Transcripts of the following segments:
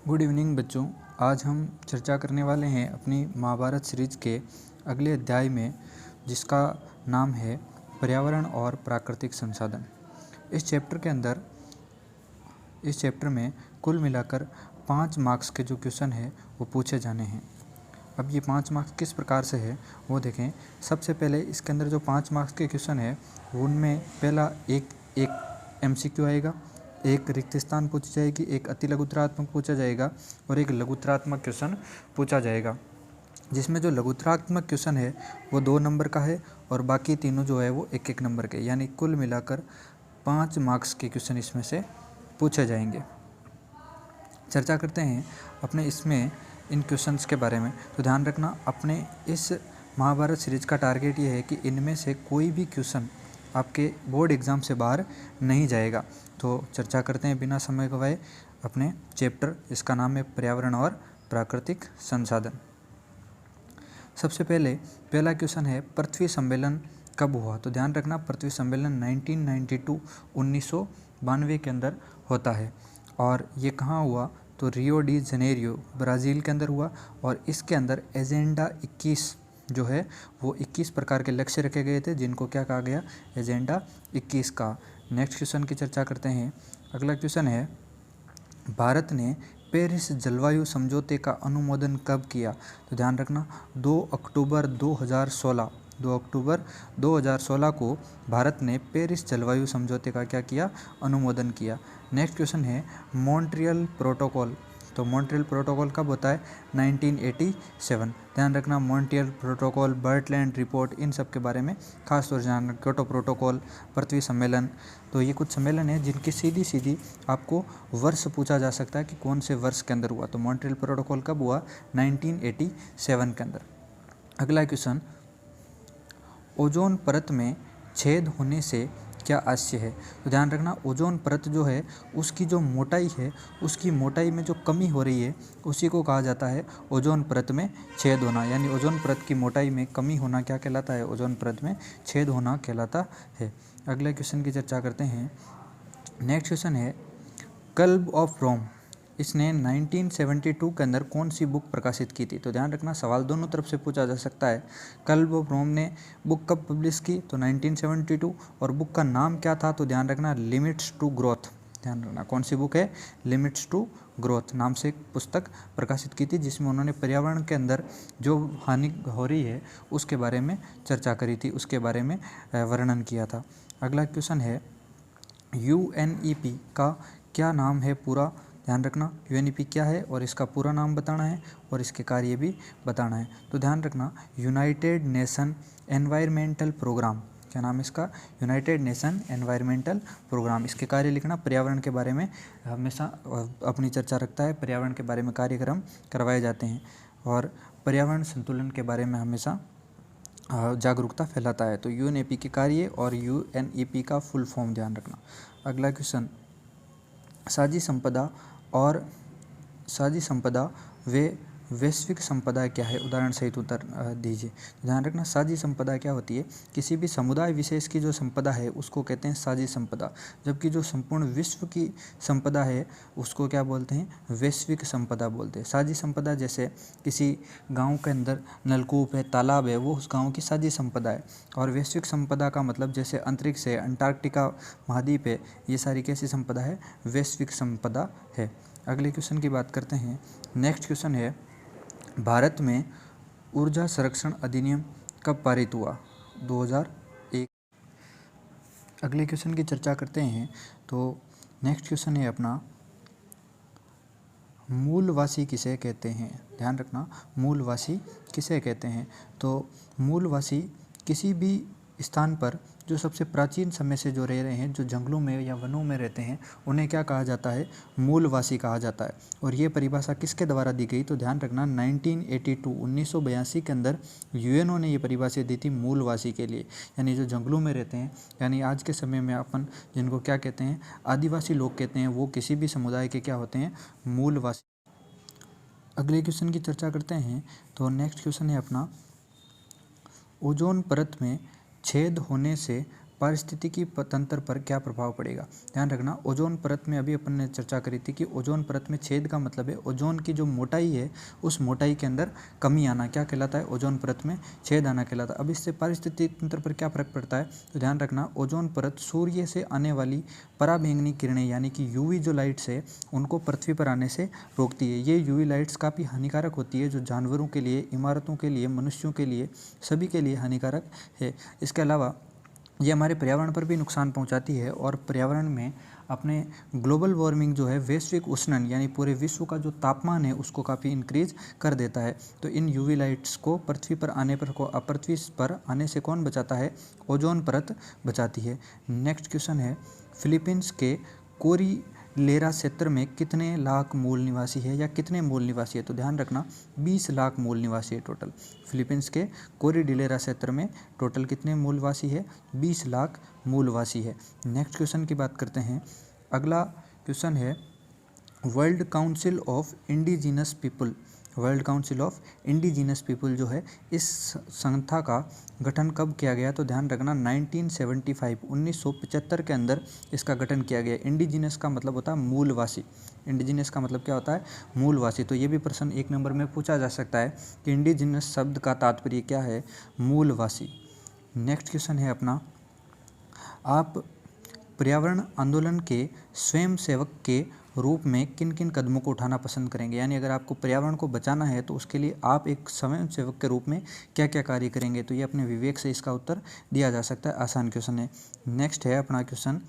Good evening बच्चों। आज हम चर्चा करने वाले हैं अपनी महाभारत सीरीज के अगले अध्याय में, जिसका नाम है पर्यावरण और प्राकृतिक संसाधन। इस चैप्टर में कुल मिलाकर 5 मार्क्स के जो क्वेश्चन है वो पूछे जाने हैं। अब ये 5 मार्क्स किस प्रकार से है वो देखें। सबसे पहले इसके अंदर जो 5 मार्क्स के क्वेश्चन है उनमें पहला एक MCQ आएगा, एक रिक्त स्थान पूछी जाएगी, एक अति लघुत्तरात्मक पूछा जाएगा और एक लघुत्तरात्मक क्वेश्चन पूछा जाएगा, जिसमें जो लघुत्तरात्मक क्वेश्चन है वो 2 नंबर का है और बाकी तीनों जो है वो 1-1 नंबर के, यानी कुल मिलाकर 5 मार्क्स के क्वेश्चन इसमें से पूछे जाएंगे। चर्चा करते हैं अपने इसमें इन क्वेश्चंस के बारे में। तो ध्यान रखना, अपने इस महाभारत सीरीज का टारगेट ये है कि इनमें से कोई भी क्वेश्चन आपके बोर्ड एग्ज़ाम से बाहर नहीं जाएगा। तो चर्चा करते हैं बिना समय गवाए अपने चैप्टर, इसका नाम है पर्यावरण और प्राकृतिक संसाधन। सबसे पहला क्वेश्चन है पृथ्वी सम्मेलन कब हुआ। तो ध्यान रखना, पृथ्वी सम्मेलन 1992 के अंदर होता है और ये कहाँ हुआ तो रियो डी जनेरियो ब्राज़ील के अंदर हुआ। और इसके अंदर एजेंडा 21 जो है वो 21 प्रकार के लक्ष्य रखे गए थे, जिनको क्या कहा गया, एजेंडा 21 का। नेक्स्ट क्वेश्चन की चर्चा करते हैं। अगला क्वेश्चन है भारत ने पेरिस जलवायु समझौते का अनुमोदन कब किया। तो ध्यान रखना 2 अक्टूबर 2016 को भारत ने पेरिस जलवायु समझौते का क्या किया, अनुमोदन किया। नेक्स्ट क्वेश्चन है मॉन्ट्रियल प्रोटोकॉल। तो मॉन्ट्रियल प्रोटोकॉल कब होता है, 1987। ध्यान रखना, मॉन्ट्रियल प्रोटोकॉल, बर्टलैंड रिपोर्ट, इन सब के बारे में खास तौर से ध्यान रखना। क्योटो प्रोटोकॉल, पृथ्वी सम्मेलन, तो ये कुछ सम्मेलन है जिनकी सीधी आपको वर्ष पूछा जा सकता है कि कौन से वर्ष के अंदर हुआ। तो मॉन्ट्रियल प्रोटोकॉल कब हुआ, 1987 के अंदर। अगला क्वेश्चन, ओजोन परत में छेद होने से क्या आशय है। तो ध्यान रखना, ओजोन परत जो है उसकी जो मोटाई है, उसकी मोटाई में जो कमी हो रही है उसी को कहा जाता है ओजोन परत में छेद होना। यानी ओजोन परत की मोटाई में कमी होना क्या कहलाता है, ओजोन परत में छेद होना कहलाता है। अगले क्वेश्चन की चर्चा करते हैं। नेक्स्ट क्वेश्चन है क्लब ऑफ रोम, इसने 1972 के अंदर कौन सी बुक प्रकाशित की थी। तो ध्यान रखना, सवाल दोनों तरफ से पूछा जा सकता है। क्लब ऑफ रोम ने बुक कब पब्लिश की, तो 1972, और बुक का नाम क्या था। तो ध्यान रखना, लिमिट्स टू ग्रोथ। ध्यान रखना कौन सी बुक है, लिमिट्स टू ग्रोथ नाम से एक पुस्तक प्रकाशित की थी, जिसमें उन्होंने पर्यावरण के अंदर जो हानि हो रही है उसके बारे में चर्चा करी थी, उसके बारे में वर्णन किया था। अगला क्वेश्चन है UNEP का क्या नाम है पूरा। ध्यान रखना, UNEP क्या है और इसका पूरा नाम बताना है और इसके कार्य भी बताना है। तो ध्यान रखना, यूनाइटेड नेशन एनवायरमेंटल प्रोग्राम, क्या नाम है इसका, यूनाइटेड नेशन एनवायरमेंटल प्रोग्राम। इसके कार्य लिखना, पर्यावरण के बारे में हमेशा अपनी चर्चा रखता है, पर्यावरण के बारे में कार्यक्रम करवाए जाते हैं और पर्यावरण संतुलन के बारे में हमेशा जागरूकता फैलाता है। तो UNEP के कार्य और UNEP का फुल फॉर्म ध्यान रखना। अगला क्वेश्चन, साझी संपदा वे वैश्विक संपदा क्या है, उदाहरण सहित उत्तर दीजिए। ध्यान रखना, साझी संपदा क्या होती है, किसी भी समुदाय विशेष की जो संपदा है उसको कहते हैं साझी संपदा, जबकि जो संपूर्ण विश्व की संपदा है उसको क्या बोलते हैं, वैश्विक संपदा बोलते हैं। साझी संपदा जैसे किसी गांव के अंदर नलकूप है, तालाब है, वो उस गांव की साझी संपदा है। और वैश्विक संपदा का मतलब जैसे अंतरिक्ष है, अंटार्कटिका महाद्वीप है, ये सारी कैसी संपदा है, वैश्विक संपदा है। अगले क्वेश्चन की बात करते हैं। नेक्स्ट क्वेश्चन है भारत में ऊर्जा संरक्षण अधिनियम कब पारित हुआ, 2001। अगले क्वेश्चन की चर्चा करते हैं। तो नेक्स्ट क्वेश्चन है अपना, मूलवासी किसे कहते हैं। ध्यान रखना, मूलवासी किसे कहते हैं। तो मूलवासी किसी भी स्थान पर जो सबसे प्राचीन समय से जो रह रहे हैं, जो जंगलों में या वनों में रहते हैं, उन्हें क्या कहा जाता है, मूलवासी कहा जाता है। और ये परिभाषा किसके द्वारा दी गई, तो ध्यान रखना 1982 के अंदर UNO ने ये परिभाषा दी थी मूलवासी के लिए, यानी जो जंगलों में रहते हैं, यानी आज के समय में अपन जिनको क्या कहते हैं, आदिवासी लोग कहते हैं, वो किसी भी समुदाय के क्या होते हैं, मूलवासी। अगले क्वेश्चन की चर्चा करते हैं। तो नेक्स्ट क्वेश्चन है अपना, ओजोन परत में छेद होने से पारिस्थितिकी तंत्र पर क्या प्रभाव पड़ेगा। ध्यान रखना, ओजोन परत में अभी अपन ने चर्चा करी थी कि ओजोन परत में छेद का मतलब है ओजोन की जो मोटाई है उस मोटाई के अंदर कमी आना क्या कहलाता है, ओजोन परत में छेद आना कहलाता है। अब इससे पारिस्थितिकी तंत्र पर क्या फर्क पड़ता है, तो ध्यान रखना, ओजोन परत सूर्य से आने वाली पराबैंगनी किरणें यानी कि यूवी जो लाइट्स है उनको पृथ्वी पर आने से रोकती है। ये यूवी लाइट्स काफ़ी हानिकारक होती है, जो जानवरों के लिए, इमारतों के लिए, मनुष्यों के लिए, सभी के लिए हानिकारक है। इसके अलावा ये हमारे पर्यावरण पर भी नुकसान पहुंचाती है और पर्यावरण में अपने ग्लोबल वार्मिंग जो है, वैश्विक उष्णन यानी पूरे विश्व का जो तापमान है उसको काफ़ी इंक्रीज कर देता है। तो इन यूवी लाइट्स को पृथ्वी पर आने से कौन बचाता है, ओजोन परत बचाती है। नेक्स्ट क्वेश्चन है, फिलीपींस के कोरिलेरा क्षेत्र में कितने लाख मूल निवासी है या कितने मूल निवासी है, तो ध्यान रखना 20 लाख मूल निवासी है टोटल। फिलीपींस के कोरिलेरा क्षेत्र में टोटल कितने मूलवासी है, 20 लाख मूलवासी है। नेक्स्ट क्वेश्चन की बात करते हैं। अगला क्वेश्चन है, world council of indigenous people, world council of indigenous people जो है इस संस्था का गठन कब किया गया, तो ध्यान रखना 1975 के अंदर इसका गठन किया गया। इंडिजिनस का मतलब होता है मूलवासी, इंडिजिनस का मतलब क्या होता है, मूलवासी। तो ये भी प्रश्न 1 नंबर में पूछा जा सकता है कि इंडिजिनस शब्द का तात्पर्य क्या है, मूलवासी। नेक्स्ट क्वेश्चन है अपना, आप पर्यावरण आंदोलन के स्वयंसेवक के रूप में किन किन कदमों को उठाना पसंद करेंगे, यानी अगर आपको पर्यावरण को बचाना है तो उसके लिए आप एक स्वयंसेवक के रूप में क्या क्या कार्य करेंगे, तो ये अपने विवेक से इसका उत्तर दिया जा सकता है। आसान क्वेश्चन है। नेक्स्ट है अपना क्वेश्चन,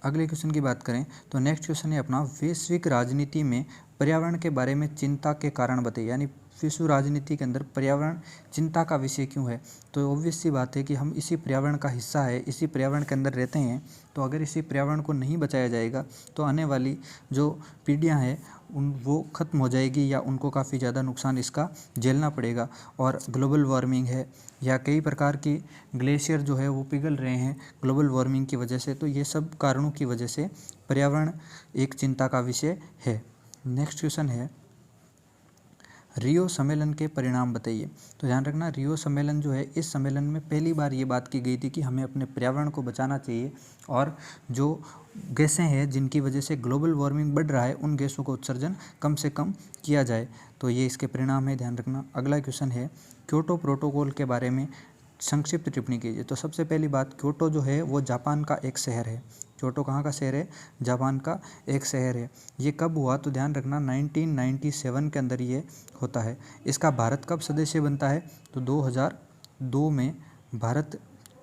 अगले क्वेश्चन की बात करें तो नेक्स्ट क्वेश्चन है अपना, वैश्विक राजनीति में पर्यावरण के बारे में चिंता के कारण बताइए, यानी विश्व राजनीति के अंदर पर्यावरण चिंता का विषय क्यों है। तो ऑब्वियस सी बात है कि हम इसी पर्यावरण का हिस्सा है, इसी पर्यावरण के अंदर रहते हैं, तो अगर इसी पर्यावरण को नहीं बचाया जाएगा तो आने वाली जो पीढ़ियां हैं वो ख़त्म हो जाएगी या उनको काफ़ी ज़्यादा नुकसान इसका झेलना पड़ेगा। और ग्लोबल वार्मिंग है या कई प्रकार की ग्लेशियर जो है वो पिघल रहे हैं ग्लोबल वार्मिंग की वजह से, तो ये सब कारणों की वजह से पर्यावरण एक चिंता का विषय है। नेक्स्ट क्वेश्चन है, रियो सम्मेलन के परिणाम बताइए। तो ध्यान रखना, रियो सम्मेलन जो है इस सम्मेलन में पहली बार ये बात की गई थी कि हमें अपने पर्यावरण को बचाना चाहिए और जो गैसें हैं जिनकी वजह से ग्लोबल वार्मिंग बढ़ रहा है उन गैसों का उत्सर्जन कम से कम किया जाए, तो ये इसके परिणाम है, ध्यान रखना। अगला क्वेश्चन है, क्योटो प्रोटोकॉल के बारे में संक्षिप्त टिप्पणी कीजिए। तो सबसे पहली बात, क्योटो जो है वो जापान का एक शहर है। क्योटो कहाँ का शहर है, जापान का एक शहर है। ये कब हुआ, तो ध्यान रखना 1997 के अंदर ये होता है। इसका भारत कब सदस्य बनता है, तो 2002 में भारत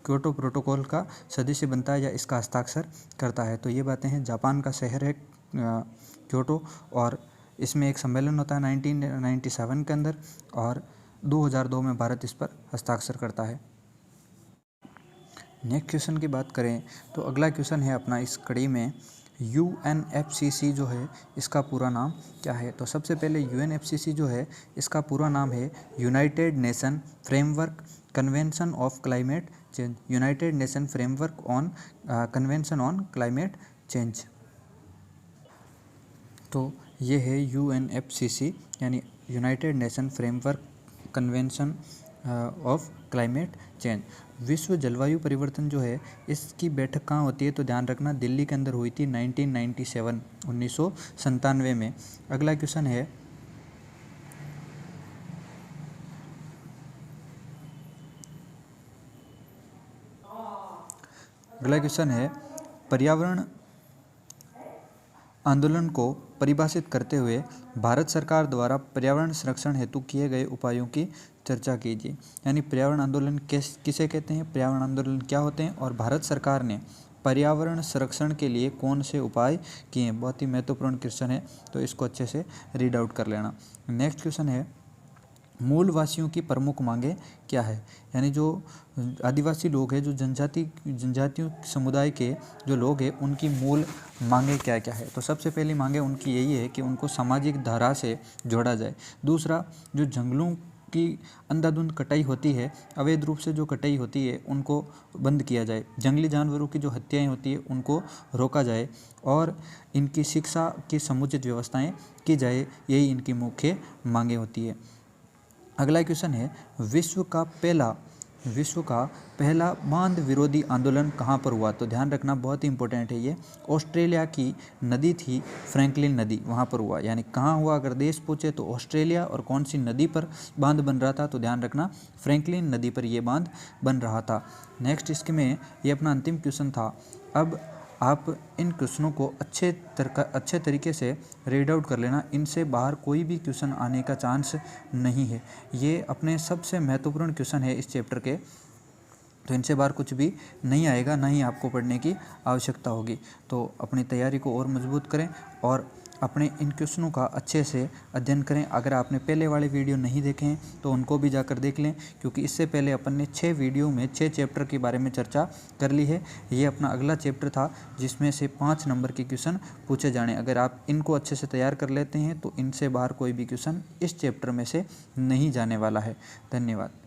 क्योटो प्रोटोकॉल का सदस्य बनता है या इसका हस्ताक्षर करता है। तो ये बातें हैं, जापान का शहर है क्योटो और इसमें एक सम्मेलन होता है 1997 के अंदर और 2002 में भारत इस पर हस्ताक्षर करता है। नेक्स्ट क्वेश्चन की बात करें तो अगला क्वेश्चन है अपना इस कड़ी में, UNFCCC जो है इसका पूरा नाम क्या है। तो सबसे पहले UNFCCC जो है इसका पूरा नाम है United nation framework convention of climate change, United nation framework on convention on climate change. तो ये है UNFCCC यानी United nation framework convention of climate change. विश्व जलवायु परिवर्तन जो है इसकी बैठक कहाँ होती है, तो ध्यान रखना दिल्ली के अंदर हुई थी 1997 में। अगला क्वेश्चन है, पर्यावरण आंदोलन को परिभाषित करते हुए भारत सरकार द्वारा पर्यावरण संरक्षण हेतु किए गए उपायों की चर्चा कीजिए। यानी पर्यावरण आंदोलन किसे कहते हैं, पर्यावरण आंदोलन क्या होते हैं और भारत सरकार ने पर्यावरण संरक्षण के लिए कौन से उपाय किए हैं। बहुत ही महत्वपूर्ण क्वेश्चन है, तो इसको अच्छे से रीड आउट कर लेना। नेक्स्ट क्वेश्चन है, मूलवासियों की प्रमुख मांगें क्या है। यानी जो आदिवासी लोग हैं, जो जनजातियों समुदाय के जो लोग हैं उनकी मूल मांगें क्या क्या है। तो सबसे पहली मांगें उनकी यही है कि उनको सामाजिक धारा से जोड़ा जाए। दूसरा, जो जंगलों की अंधाधुंध कटाई होती है, अवैध रूप से जो कटाई होती है उनको बंद किया जाए। जंगली जानवरों की जो हत्याएं होती है उनको रोका जाए और इनकी शिक्षा की समुचित व्यवस्थाएं की जाए, यही इनकी मुख्य मांगें होती है। अगला क्वेश्चन है, विश्व का पहला विश्व का पहला बांध विरोधी आंदोलन कहाँ पर हुआ? तो ध्यान रखना, बहुत ही इंपॉर्टेंट है ये। ऑस्ट्रेलिया की नदी थी फ्रैंकलिन नदी, वहाँ पर हुआ। यानी कहाँ हुआ? अगर देश पूछे तो ऑस्ट्रेलिया, और कौन सी नदी पर बांध बन रहा था? तो ध्यान रखना, फ्रैंकलिन नदी पर ये बांध बन रहा था। नेक्स्ट इसके में ये अपना अंतिम क्वेश्चन था। अब आप इन क्वेश्चनों को अच्छे तरीके से रीड आउट कर लेना, इनसे बाहर कोई भी क्वेश्चन आने का चांस नहीं है। ये अपने सबसे महत्वपूर्ण क्वेश्चन है इस चैप्टर के, तो इनसे बाहर कुछ भी नहीं आएगा, ना ही आपको पढ़ने की आवश्यकता होगी। तो अपनी तैयारी को और मजबूत करें और अपने इन क्वेश्चनों का अच्छे से अध्ययन करें। अगर आपने पहले वाले वीडियो नहीं देखे हैं तो उनको भी जाकर देख लें, क्योंकि इससे पहले अपन ने 6 वीडियो में 6 चैप्टर के बारे में चर्चा कर ली है। ये अपना अगला चैप्टर था जिसमें से 5 नंबर के क्वेश्चन पूछे जाने। अगर आप इनको अच्छे से तैयार कर लेते हैं तो इनसे बाहर कोई भी क्वेश्चन इस चैप्टर में से नहीं जाने वाला है। धन्यवाद।